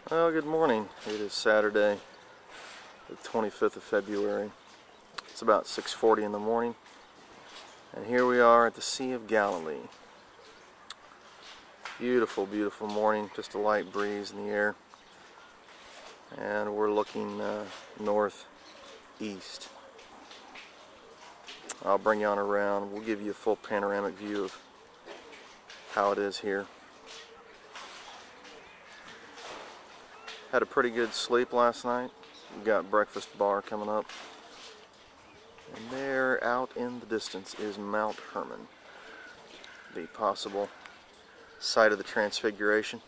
Well, good morning. It is Saturday, the 25th of February. It's about 6:40 in the morning, and here we are at the Sea of Galilee. Beautiful, beautiful morning, just a light breeze in the air, and we're looking northeast. I'll bring you on around. We'll give you a full panoramic view of how it is here. Had a pretty good sleep last night. We've got breakfast bar coming up. And there out in the distance is Mount Hermon, the possible site of the Transfiguration.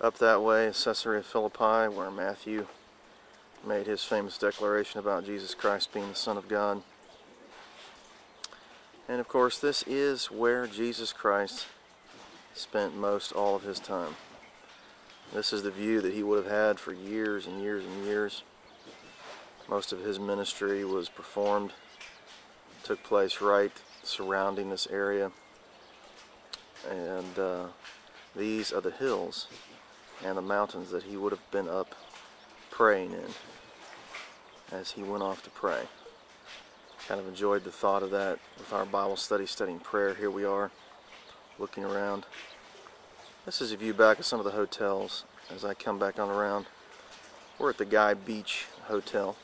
Up that way is Caesarea Philippi, where Matthew made his famous declaration about Jesus Christ being the Son of God. And of course, this is where Jesus Christ spent most all of his time. This is the view that he would have had for years and years and years. Most of his ministry was performed, took place right surrounding this area. And these are the hills and the mountains that he would have been up praying in as he went off to pray. Kind of enjoyed the thought of that with our Bible study, studying prayer. Here we are, looking around. This is a view back of some of the hotels as I come back on around. We're at the Guy Beach Hotel.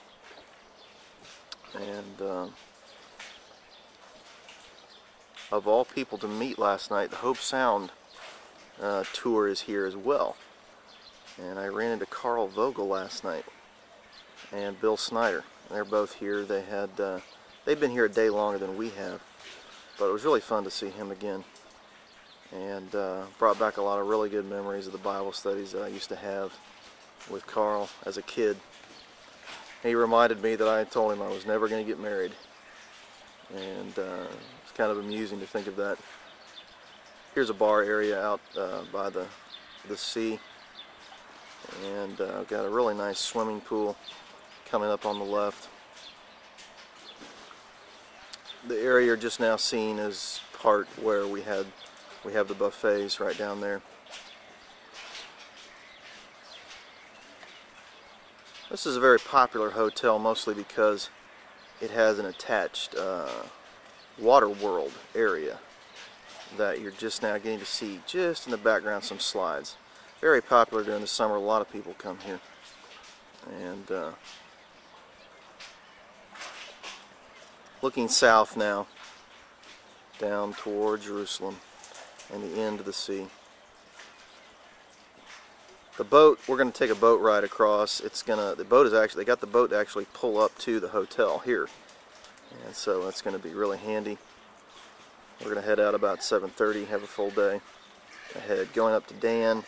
And of all people to meet last night, the Hope Sound tour is here as well. And I ran into Carl Vogel last night and Bill Snyder. They're both here. They've been here a day longer than we have, but it was really fun to see him again. And brought back a lot of really good memories of the Bible studies that I used to have with Carl as a kid. He reminded me that I had told him I was never going to get married, and it's kind of amusing to think of that. Here's a bar area out by the sea, and got a really nice swimming pool coming up on the left. The area you're just now seeing is part where we have the buffets right down there. This is a very popular hotel, mostly because it has an attached water world area that you're just now getting to see. Just in the background, some slides. Very popular during the summer. A lot of people come here. And looking south now, down toward Jerusalem and the end of the sea. The boat, we're going to take a boat ride across. They got the boat to actually pull up to the hotel here. And so that's going to be really handy. We're going to head out about 7:30, have a full day ahead. Going up to Dan,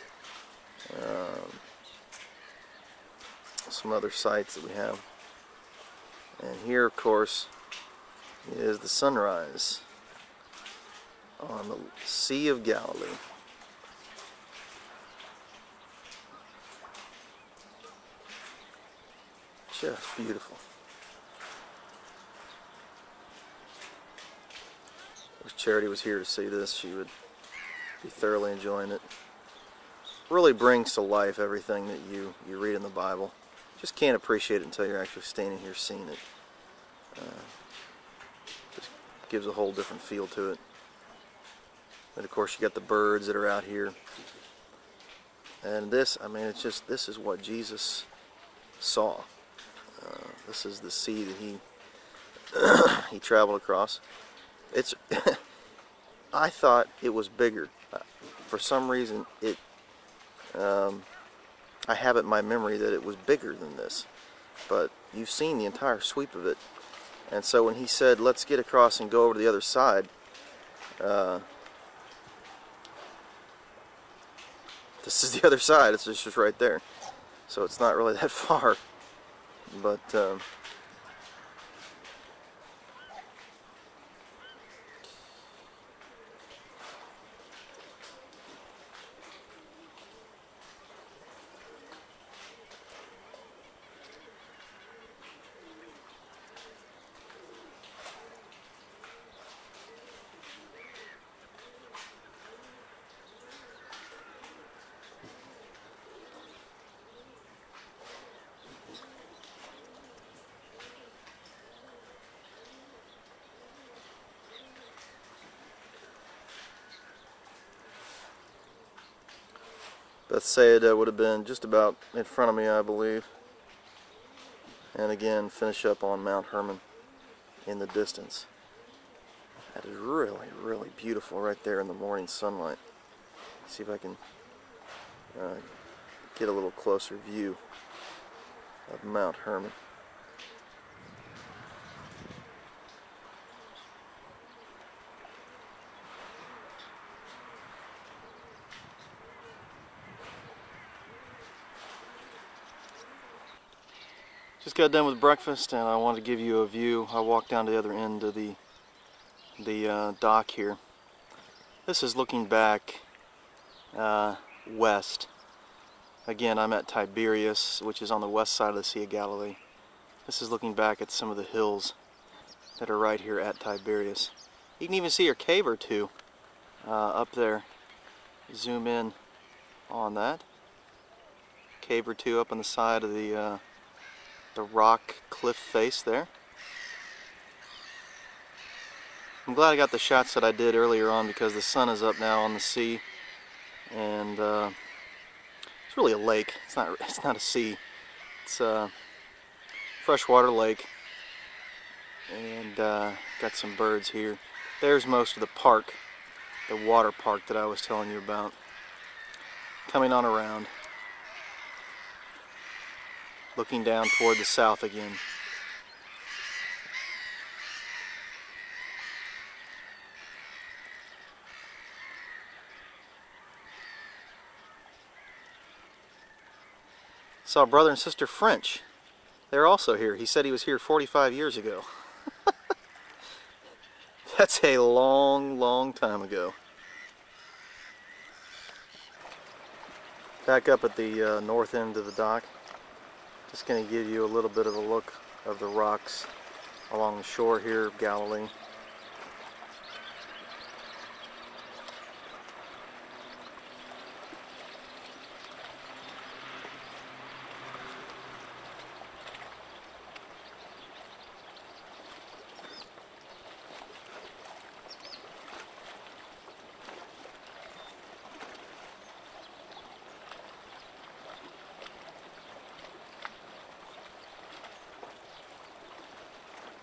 some other sites that we have. And here, of course, is the sunrise on the Sea of Galilee. Just beautiful. If Charity was here to see this, she would be thoroughly enjoying it. Really brings to life everything that you read in the Bible. Just can't appreciate it until you're actually standing here seeing it. Just gives a whole different feel to it. And of course you got the birds that are out here. And this, I mean, this is what Jesus saw. This is the sea that he traveled across. I thought it was bigger. For some reason, I have it in my memory that it was bigger than this. But you've seen the entire sweep of it. And so when he said, let's get across and go over to the other side, this is the other side. It's just right there. So it's not really that far. But Bethsaida would have been just about in front of me, I believe. And again, finish up on Mount Hermon in the distance. That is really, really beautiful right there in the morning sunlight. See if I can get a little closer view of Mount Hermon. Just got done with breakfast and I wanted to give you a view. I walked down to the other end of the dock here. This is looking back west. Again, I'm at Tiberias, which is on the west side of the Sea of Galilee. This is looking back at some of the hills that are right here at Tiberias. You can even see a cave or two up there. Zoom in on that. Cave or two up on the side of the rock cliff face there. I'm glad I got the shots that I did earlier on because the sun is up now on the sea, and it's really a lake. It's not a sea. It's a freshwater lake, and got some birds here. There's most of the park, the water park that I was telling you about. Coming on around, looking down toward the south again. Saw brother and sister French. They're also here. He said he was here 45 years ago. That's a long, long time ago. Back up at the north end of the dock. Just going to give you a little bit of a look of the rocks along the shore here of Galilee.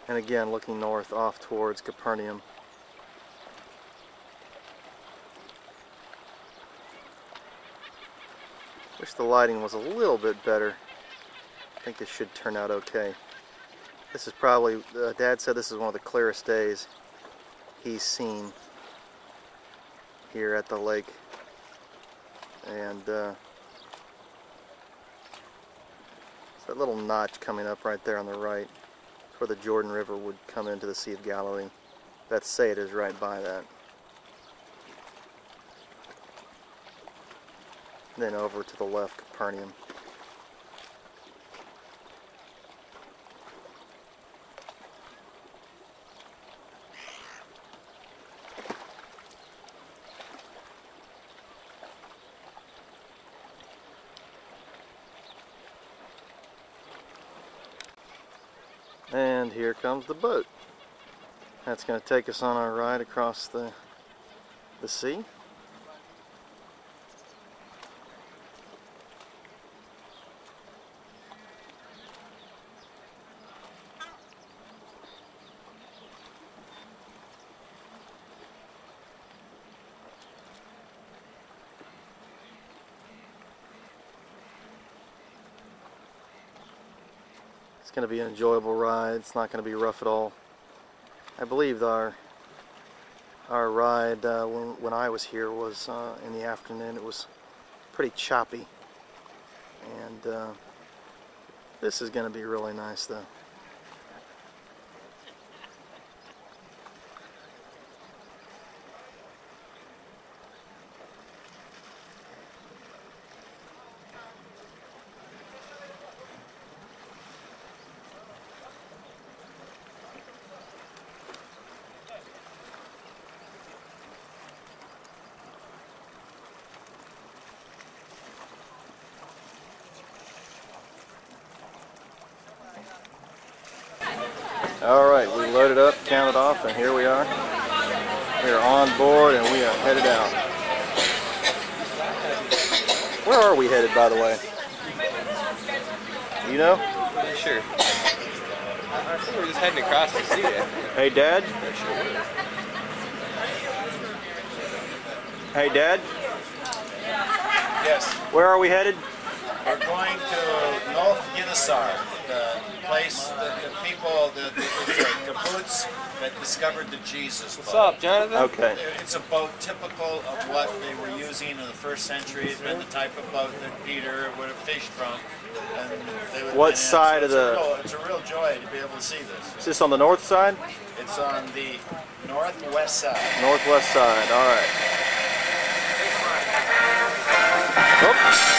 And again, looking north off towards Capernaum. Wish the lighting was a little bit better. I think this should turn out okay. This is probably, Dad said this is one of the clearest days he's seen here at the lake. And it's that little notch coming up right there on the right, where the Jordan River would come into the Sea of Galilee. Bethsaida is right by that. Then over to the left, Capernaum. And here comes the boat. That's going to take us on our ride across the sea. It's going to be an enjoyable ride. It's not going to be rough at all. I believe our ride when I was here was in the afternoon. It was pretty choppy, and this is going to be really nice though. Alright, we loaded up, counted off, and here we are. We are on board and we are headed out. Where are we headed, by the way? You know? Yeah, sure. I think we're just heading across to see it. Hey, Dad? Hey, Dad? Yes. Where are we headed? We're going to North Guinnessar, the place that the people, the kibbutz that discovered the Jesus boat. What's up, Jonathan? Okay. It's a boat typical of what they were using in the first century. It's been the type of boat that Peter would have fished from. And they would What side of the... It's a real joy to be able to see this. Is this on the north side? It's on the northwest side. Northwest side, all right. Oops.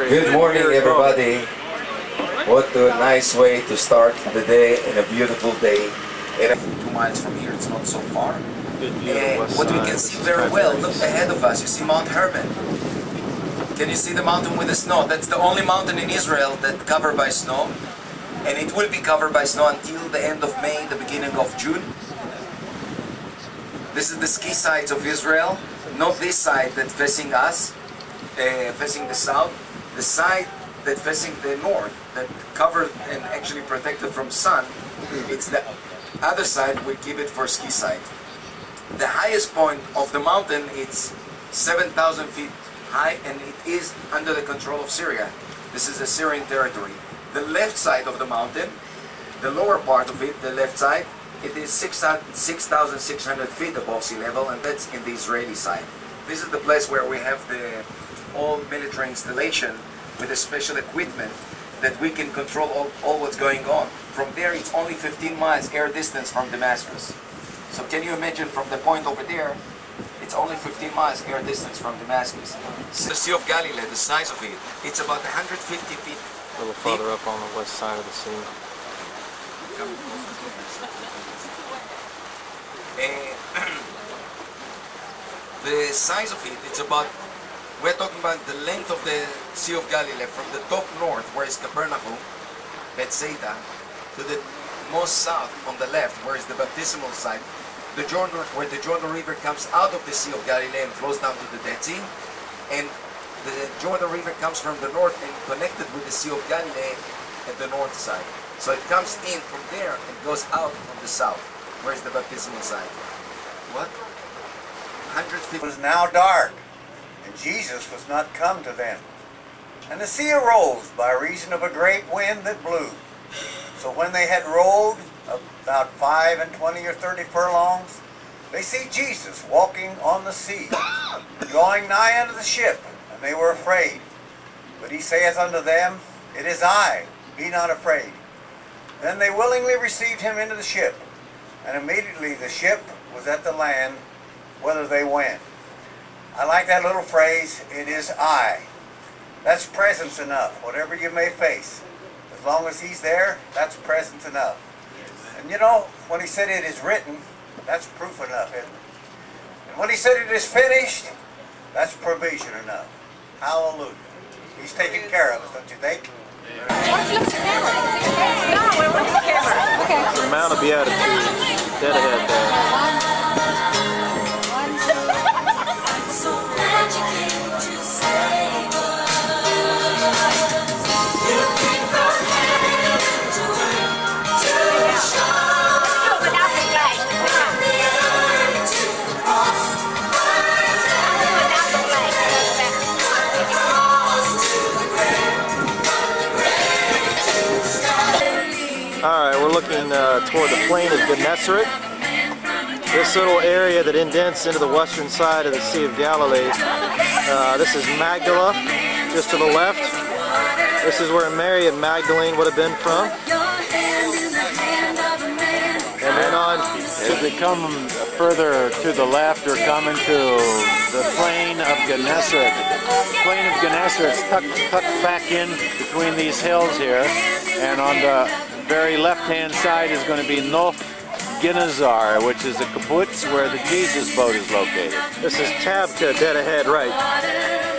Good morning, everybody. What a nice way to start the day and a beautiful day. 2 miles from here, it's not so far. What we can see very well, look ahead of us, you see Mount Hermon. Can you see the mountain with the snow? That's the only mountain in Israel that's covered by snow. And it will be covered by snow until the end of May, the beginning of June. This is the ski sites of Israel, not this side that's facing us, facing the south. The side that facing the north, that covered and actually protected from sun, it's the other side we keep it for ski site. The highest point of the mountain, it's 7,000 feet high, and it is under the control of Syria. This is a Syrian territory. The left side of the mountain, the lower part of it, the left side, it is 6,600 feet above sea level, and that's in the Israeli side. This is the place where we have the all military installation with a special equipment that we can control all what's going on. From there, it's only 15 miles air distance from Damascus. So can you imagine from the point over there, it's only 15 miles air distance from Damascus. The Sea of Galilee, the size of it, it's about 150 feet A little farther up on the west side of the sea. The size of it, it's about, we're talking about the length of the Sea of Galilee from the top north, where is Capernaum, Bethsaida, to the most south on the left, where is the baptismal site, the Jordan, where the Jordan River comes out of the Sea of Galilee and flows down to the Dead Sea, and the Jordan River comes from the north and connected with the Sea of Galilee at the north side. So it comes in from there and goes out from the south, where is the baptismal site. What? 150. It was now dark, and Jesus was not come to them. And the sea arose by reason of a great wind that blew. So when they had rowed about 25 or 30 furlongs, they see Jesus walking on the sea, drawing nigh unto the ship, and they were afraid. But he saith unto them, It is I, be not afraid. Then they willingly received him into the ship, and immediately the ship was at the land, whither they went. I like that little phrase, it is I. That's presence enough, whatever you may face. As long as he's there, that's presence enough. And you know, when he said it is written, that's proof enough, isn't it? And when he said it is finished, that's provision enough. Hallelujah. He's taking care of us, don't you think? The Mount of Beatitudes, dead ahead there. toward the plain of Gennesaret. This little area that indents into the western side of the Sea of Galilee. This is Magdala, just to the left. This is where Mary and Magdalene would have been from. And then on, as we come further to the left, we're coming to the plain of Gennesaret. The plain of Gennesaret is tucked back in between these hills here, and on the very left-hand side is going to be Nof Ginazar, which is the kibbutz where the Jesus boat is located. This is Tabka, dead ahead, right?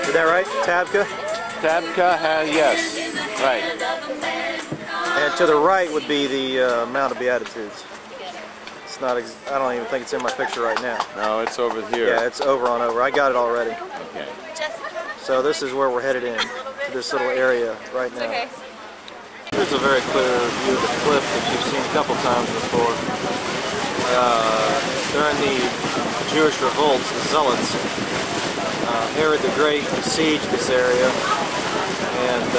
Is that right? Tabka? Tabka has, yes, right. And to the right would be the Mount of Beatitudes. It's not, I don't even think it's in my picture right now. No, it's over here. Yeah, it's over. I got it already. Okay. So this is where we're headed in, to this little area right now. Okay. Here's a very clear view of the cliff that you've seen a couple times before. During the Jewish revolts, the Zealots, Herod the Great besieged this area, and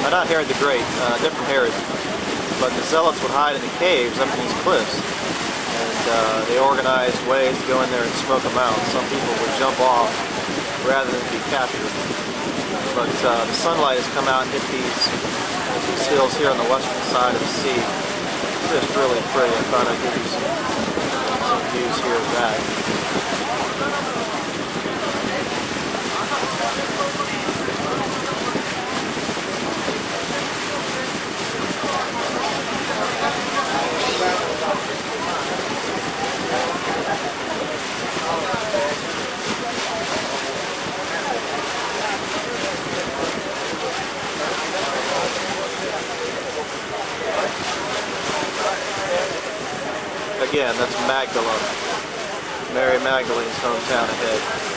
not Herod the Great, different Herod, but the Zealots would hide in the caves up in these cliffs, and they organized ways to go in there and smoke them out. Some people would jump off rather than be captured. But the sunlight has come out and hit these hills here on the western side of the sea. It's just really pretty. I thought I'd give you some views here of that. Again, that's Magdala, Mary Magdalene's hometown ahead.